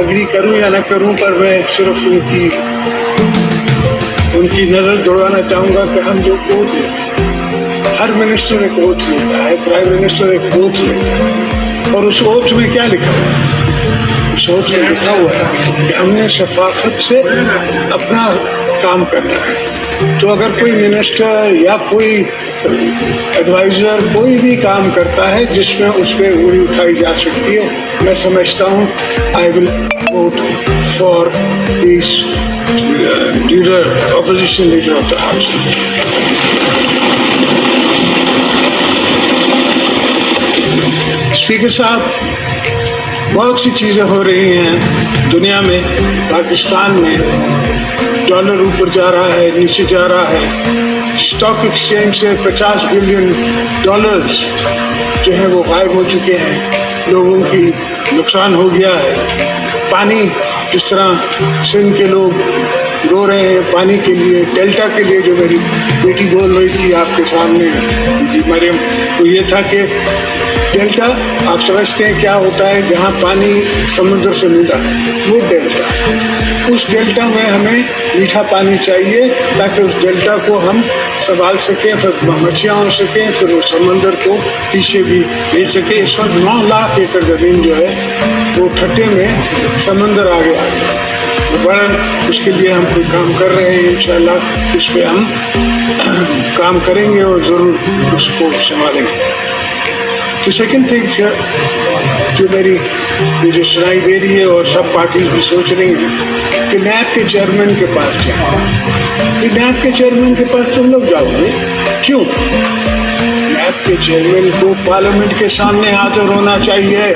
Agree करूं या ना करूं, पर मैं सिर्फ उनकी नज़र दौड़ाना चाहूँगा कि हम जो वोट लेते हैं, हर मिनिस्टर एक वोट लेता है, प्राइम मिनिस्टर एक वोट लेता है, और उस वोट में क्या लिखा हुआ है? उस वोट में लिखा हुआ है कि हमने शफाफत से अपना काम करना है। तो अगर कोई मिनिस्टर या कोई एडवाइज़र कोई भी काम करता है जिसमें उस पर उंगली उठाई जा सकती है, मैं समझता हूँ I will vote for this leader, opposition leader of the house. Speaker साहब, बहुत सी चीज़ें हो रही हैं दुनिया में। पाकिस्तान में डॉलर ऊपर जा रहा है, नीचे जा रहा है। स्टॉक एक्सचेंज से 50 बिलियन डॉलर्स जो है वो गायब हो चुके हैं। लोगों की नुकसान हो गया है। पानी, जिस तरह सिंध के लोग रो रहे हैं पानी के लिए, डेल्टा के लिए, जो मेरी बेटी बोल रही थी आपके सामने मरियम, तो ये था कि डेल्टा आप समझते हैं क्या होता है, जहाँ पानी समुद्र से मिलता है वो डेल्टा है। उस डेल्टा में हमें मीठा पानी चाहिए ताकि उस डेल्टा को हम संभाल सकें, फिर मछलियाँ हो सकें, फिर उस समंदर को पीछे भी भेज सकें। इस वक्त 9 लाख एकड़ ज़मीन जो है वो ठट्टे में समंदर आगे आ गया। बड़ा उसके लिए हम कोई काम कर रहे हैं, इंशाल्लाह उस पर हम काम करेंगे और ज़रूर उसको संभालेंगे। तो सेकंड थिंग जो मेरी मुझे सुनाई दे रही है और सब पार्टी भी सोच रही हैं कि नैब के चेयरमैन के पास जाए। नैब के चेयरमैन के पास तुम लोग जाओगे क्यों? नैब के चेयरमैन को पार्लियामेंट के सामने हाजिर होना चाहिए।